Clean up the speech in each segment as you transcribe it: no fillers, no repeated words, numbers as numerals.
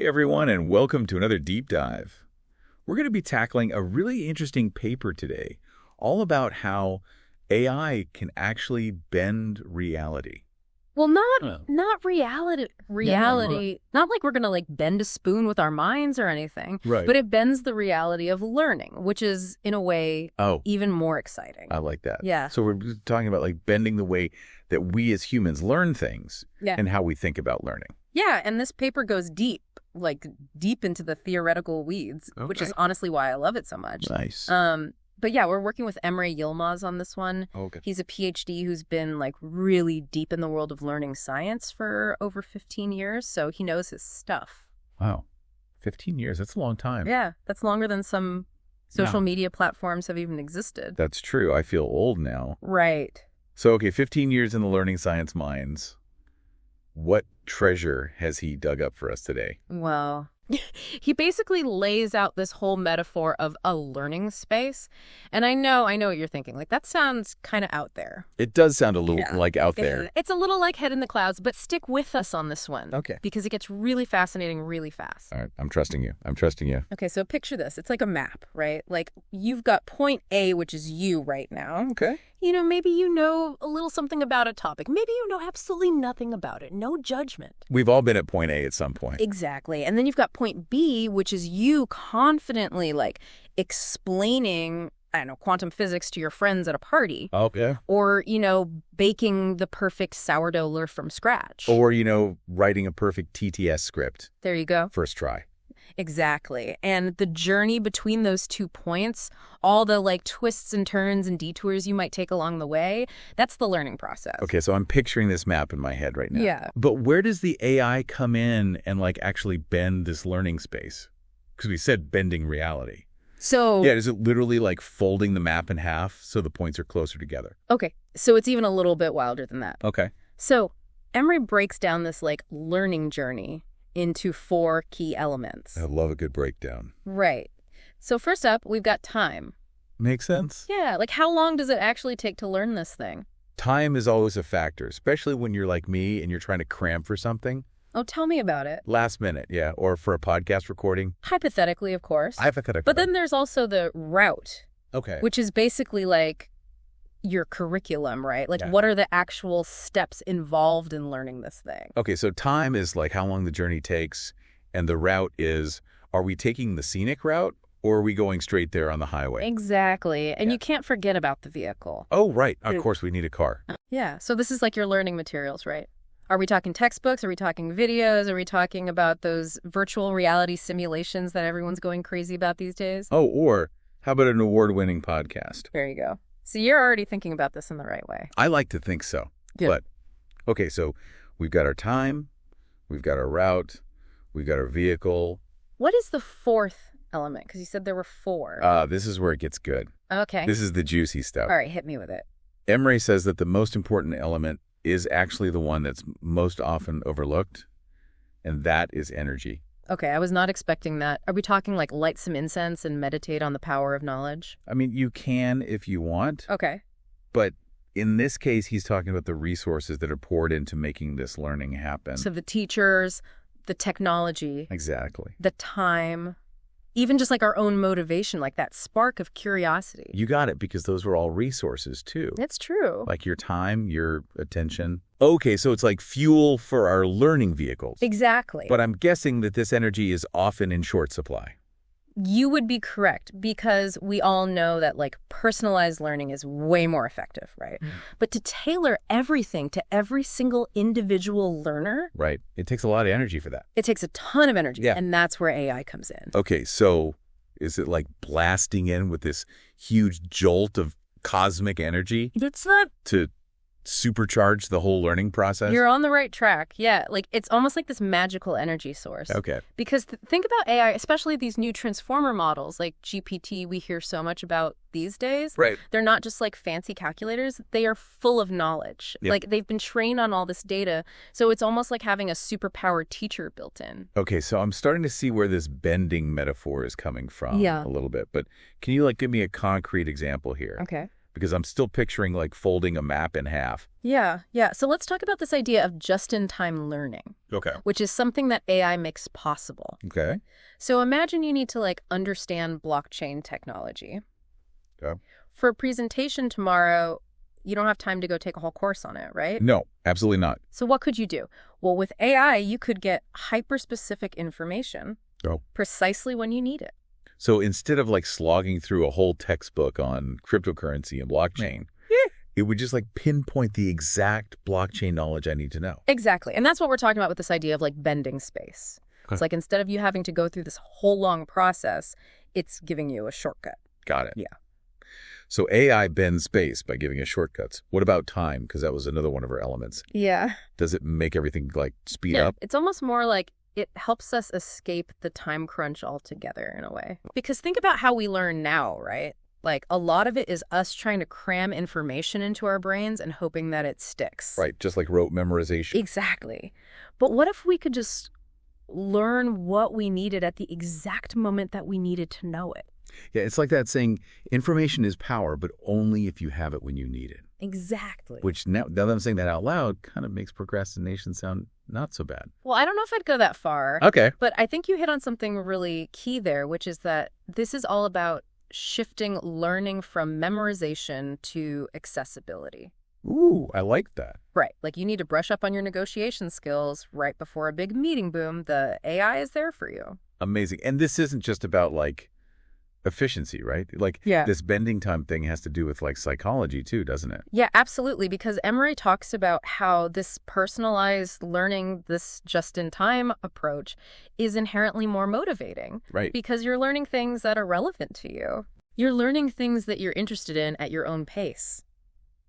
Hey everyone, and welcome to another deep dive. We're going to be tackling a really interesting paper today, all about how AI can actually bend reality. Well, not reality. Not like we're going to like bend a spoon with our minds or anything. Right. But it bends the reality of learning, which is in a way even more exciting. I like that. Yeah. So we're talking about like bending the way that we as humans learn things and how we think about learning. Yeah, and this paper goes deep into the theoretical weeds, which is honestly why I love it so much. Nice. But yeah, we're working with Emre YILMAZ on this one. Okay. He's a PhD who's been like really deep in the world of learning science for over 15 years, so he knows his stuff. Wow. 15 years, that's a long time. Yeah, that's longer than some social media platforms have even existed. That's true. I feel old now. Right. So, okay, 15 years in the learning science mines. What treasure has he dug up for us today? Well, he basically lays out this whole metaphor of a learning space. And I know what you're thinking. Like, that sounds kind of out there. It does sound a little like out there. It's a little like head in the clouds, but stick with us on this one. Okay. Because it gets really fascinating really fast. All right, I'm trusting you. Okay, so picture this. It's like a map, right? Like, you've got point A, which is you right now. Okay. You know, maybe you know a little something about a topic. Maybe you know absolutely nothing about it. No judgment. We've all been at point A at some point. Exactly. And then you've got point B, which is you confidently, like, explaining, I don't know, quantum physics to your friends at a party. Okay. Or, you know, baking the perfect sourdough loaf from scratch. Or, you know, writing a perfect TTS script. There you go. First try. Exactly. And the journey between those 2 points, all the like twists and turns and detours you might take along the way, that's the learning process. Okay, so I'm picturing this map in my head right now. Yeah. But where does the AI come in and like actually bend this learning space? Because we said bending reality. So yeah, is it literally like folding the map in half so the points are closer together? Okay, so it's even a little bit wilder than that. Okay. So Emre breaks down this like learning journey into 4 key elements. I love a good breakdown. Right. So first up, we've got time. Makes sense. Yeah, like how long does it actually take to learn this thing? Time is always a factor, especially when you're like me and you're trying to cram for something. Oh, tell me about it. Last minute, yeah, or for a podcast recording. Hypothetically, of course. Hypothetically. But then there's also the route. Okay. Which is basically like your curriculum, right? Like what are the actual steps involved in learning this thing? Okay, so time is like how long the journey takes, and the route is, are we taking the scenic route or are we going straight there on the highway? Exactly. And you can't forget about the vehicle. Oh, right. Of course, we need a car. Yeah. So this is like your learning materials, right? Are we talking textbooks? Are we talking videos? Are we talking about those virtual reality simulations that everyone's going crazy about these days? Oh, or how about an award-winning podcast? There you go. So you're already thinking about this in the right way. I like to think so. Good. But, okay, so we've got our time, we've got our route, we've got our vehicle. What is the 4th element? Because you said there were 4. This is where it gets good. Okay. This is the juicy stuff. All right, hit me with it. Emre says that the most important element is actually the one that's most often overlooked, and that is energy. Okay, I was not expecting that. Are we talking like light some incense and meditate on the power of knowledge? I mean, you can if you want. Okay. But in this case, he's talking about the resources that are poured into making this learning happen. So the teachers, the technology. Exactly. The time, even just like our own motivation, like that spark of curiosity. You got it, because those were all resources too. It's true. Like your time, your attention. Okay, so it's like fuel for our learning vehicles. Exactly. But I'm guessing that this energy is often in short supply. You would be correct, because we all know that like personalized learning is way more effective, right? But to tailor everything to every single individual learner. Right. It takes a lot of energy for that. It takes a ton of energy. Yeah. And that's where AI comes in. Okay, so is it like blasting in with this huge jolt of cosmic energy? It's not. To supercharge the whole learning process? You're on the right track. Yeah, like it's almost like this magical energy source. Okay. Because think about AI, especially these new transformer models like GPT we hear so much about these days. Right. They're not just like fancy calculators. They are full of knowledge. Yep. Like they've been trained on all this data. So it's almost like having a superpowered teacher built in. Okay, so I'm starting to see where this bending metaphor is coming from a little bit. But can you like give me a concrete example here? Okay. Because I'm still picturing like folding a map in half. Yeah, yeah. So let's talk about this idea of just-in-time learning, Okay. which is something that AI makes possible. Okay. So imagine you need to like understand blockchain technology. Okay. For a presentation tomorrow, you don't have time to go take a whole course on it, right? No, absolutely not. So what could you do? Well, with AI, you could get hyper-specific information precisely when you need it. So instead of like slogging through a whole textbook on cryptocurrency and blockchain, it would just like pinpoint the exact blockchain knowledge I need to know. Exactly. And that's what we're talking about with this idea of like bending space. Okay. It's like instead of you having to go through this whole long process, it's giving you a shortcut. Got it. Yeah. So AI bends space by giving us shortcuts. What about time? Because that was another one of our elements. Yeah. Does it make everything like speed up? It's almost more like it helps us escape the time crunch altogether in a way. Because think about how we learn now, right? Like a lot of it is us trying to cram information into our brains and hoping that it sticks. Right, just like rote memorization. Exactly. But what if we could just learn what we needed at the exact moment that we needed to know it? Yeah, it's like that saying, information is power, but only if you have it when you need it. Exactly. Which now that I'm saying that out loud kind of makes procrastination sound not so bad. Well, I don't know if I'd go that far. Okay. But I think you hit on something really key there, which is that this is all about shifting learning from memorization to accessibility. Ooh, I like that. Right. Like you need to brush up on your negotiation skills right before a big meeting boom. The AI is there for you. Amazing. And this isn't just about like efficiency, right? Like this bending time thing has to do with like psychology too, doesn't it? Yeah, absolutely. Because Emre talks about how this personalized learning, this just-in-time approach is inherently more motivating. Right. Because you're learning things that are relevant to you. You're learning things that you're interested in at your own pace.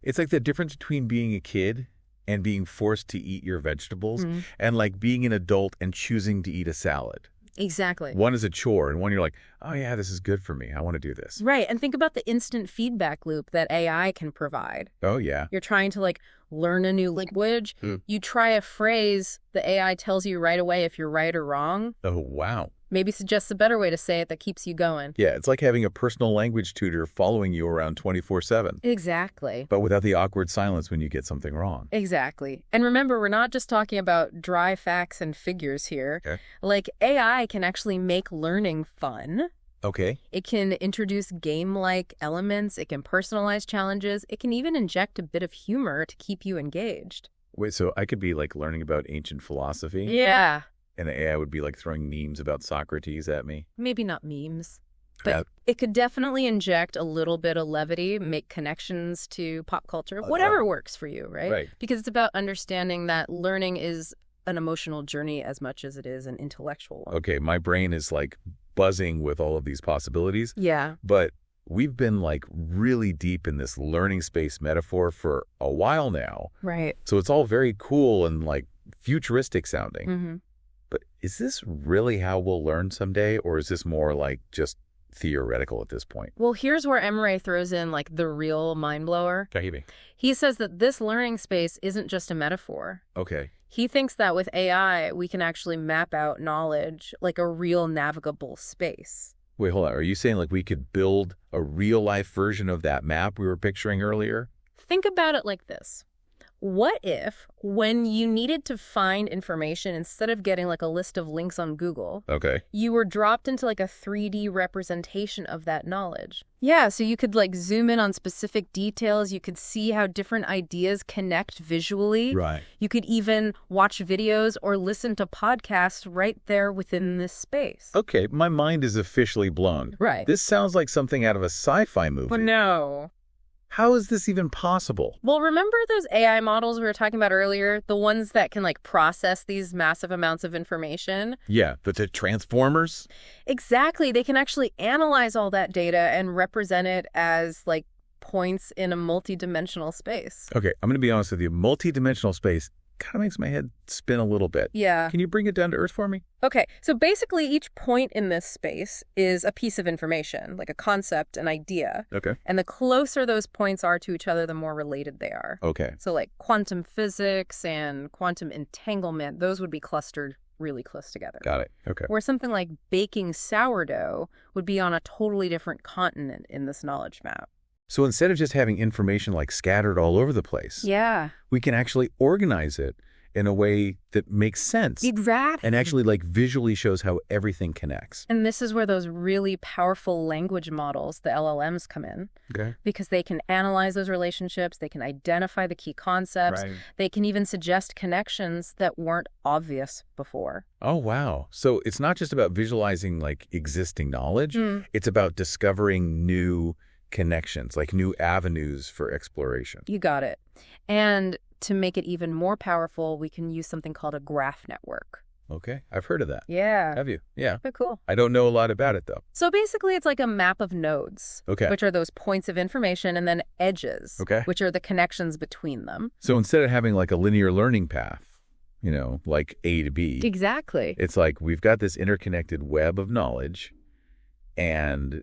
It's like the difference between being a kid and being forced to eat your vegetables and like being an adult and choosing to eat a salad. Exactly. One is a chore and one you're like, oh yeah, this is good for me. I want to do this. Right. And think about the instant feedback loop that AI can provide. Oh yeah. You're trying to like learn a new language. You try a phrase, the AI tells you right away if you're right or wrong. Oh wow. Maybe suggests a better way to say it that keeps you going. Yeah, it's like having a personal language tutor following you around 24/7. Exactly. But without the awkward silence when you get something wrong. Exactly. And remember, we're not just talking about dry facts and figures here. Okay. Like AI can actually make learning fun. Okay. It can introduce game-like elements. It can personalize challenges. It can even inject a bit of humor to keep you engaged. Wait, so I could be like learning about ancient philosophy? Yeah. And the AI would be like throwing memes about Socrates at me? Maybe not memes. But it could definitely inject a little bit of levity, make connections to pop culture, whatever works for you, right? Right. Because it's about understanding that learning is an emotional journey as much as it is an intellectual one. Okay, my brain is like buzzing with all of these possibilities. Yeah. But we've been like really deep in this learning space metaphor for a while now. Right. So it's all very cool and like futuristic sounding. Mm-hmm. But is this really how we'll learn someday, or is this more like just theoretical at this point? Well, here's where Emre throws in like the real mind blower. Kahibi. He says that this learning space isn't just a metaphor. Okay. He thinks that with AI, we can actually map out knowledge like a real navigable space. Wait, hold on. Are you saying like we could build a real life version of that map we were picturing earlier? Think about it like this. What if, when you needed to find information, instead of getting like a list of links on Google, you were dropped into like a 3D representation of that knowledge? Yeah, so you could like zoom in on specific details. You could see how different ideas connect visually. Right. You could even watch videos or listen to podcasts right there within this space. Okay, my mind is officially blown. Right. This sounds like something out of a sci-fi movie. But no. How is this even possible? Well, remember those AI models we were talking about earlier? The ones that can like process these massive amounts of information? Yeah, the transformers? Exactly. They can actually analyze all that data and represent it as like points in a multi-dimensional space. Okay, I'm going to be honest with you. Multi-dimensional space kind of makes my head spin a little bit. Yeah. Can you bring it down to earth for me? Okay, so basically each point in this space is a piece of information, like a concept, an idea. Okay. And the closer those points are to each other, the more related they are. Okay. So like quantum physics and quantum entanglement, those would be clustered really close together. Got it. Okay. Where something like baking sourdough would be on a totally different continent in this knowledge map. So instead of just having information like scattered all over the place, Yeah. we can actually organize it in a way that makes sense. Exactly. And actually like visually shows how everything connects. And this is where those really powerful language models, the LLMs, come in. Okay. Because they can analyze those relationships, they can identify the key concepts, Right. they can even suggest connections that weren't obvious before. Oh, wow. So it's not just about visualizing like existing knowledge. It's about discovering new connections, like new avenues for exploration. You got it. And to make it even more powerful, we can use something called a graph network. Okay. I've heard of that. Yeah. Have you? Yeah. Very cool. I don't know a lot about it, though. So basically, it's like a map of nodes, Okay. which are those points of information, and then edges, Okay. which are the connections between them. So instead of having like a linear learning path, like A to B, Exactly. it's like we've got this interconnected web of knowledge, and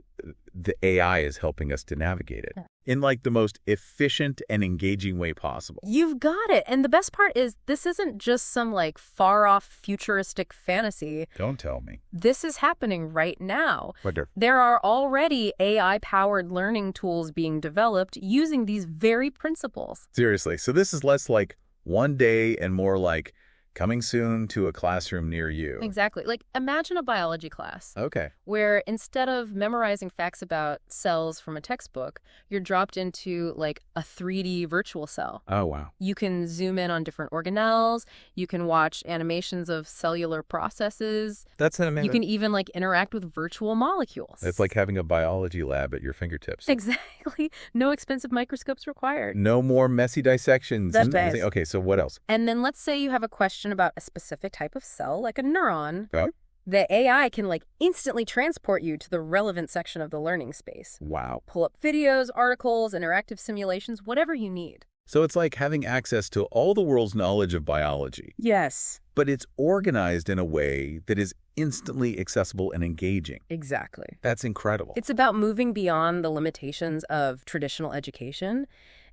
the AI is helping us to navigate it in like the most efficient and engaging way possible. You've got it. And the best part is this isn't just some like far off futuristic fantasy. Don't tell me. This is happening right now. Wonder. There are already AI-powered learning tools being developed using these very principles. Seriously. So this is less like one day and more like coming soon to a classroom near you. Exactly. Like imagine a biology class. Okay. Where instead of memorizing facts about cells from a textbook, you're dropped into like a 3D virtual cell. Oh, wow. You can zoom in on different organelles. You can watch animations of cellular processes. That's amazing. You can even like interact with virtual molecules. It's like having a biology lab at your fingertips. Exactly. No expensive microscopes required. No more messy dissections. That's best. Okay, so what else? And then let's say you have a question about a specific type of cell, like a neuron. Oh. The AI can like instantly transport you to the relevant section of the learning space. Wow. Pull up videos, articles, interactive simulations, whatever you need. So it's like having access to all the world's knowledge of biology. Yes. But it's organized in a way that is instantly accessible and engaging. Exactly. That's incredible. It's about moving beyond the limitations of traditional education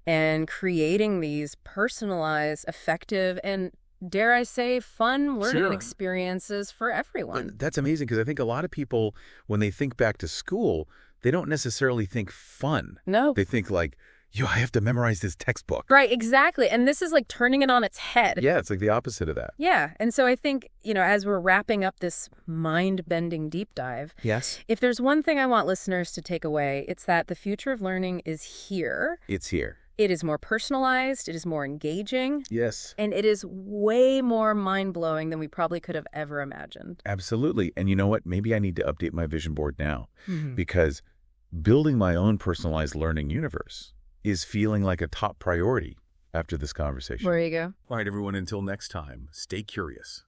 and creating these personalized, effective, and dare I say, fun learning experiences for everyone. That's amazing because I think a lot of people, when they think back to school, they don't necessarily think fun. No. They think like, I have to memorize this textbook. Right, exactly. And this is like turning it on its head. Yeah, it's like the opposite of that. Yeah. And so I think, as we're wrapping up this mind-bending deep dive, Yes. if there's one thing I want listeners to take away, it's that the future of learning is here. It's here. It is more personalized, it is more engaging, Yes. and it is way more mind-blowing than we probably could have ever imagined. Absolutely. And you know what? Maybe I need to update my vision board now because building my own personalized learning universe is feeling like a top priority after this conversation. There you go. All right, everyone, until next time, stay curious.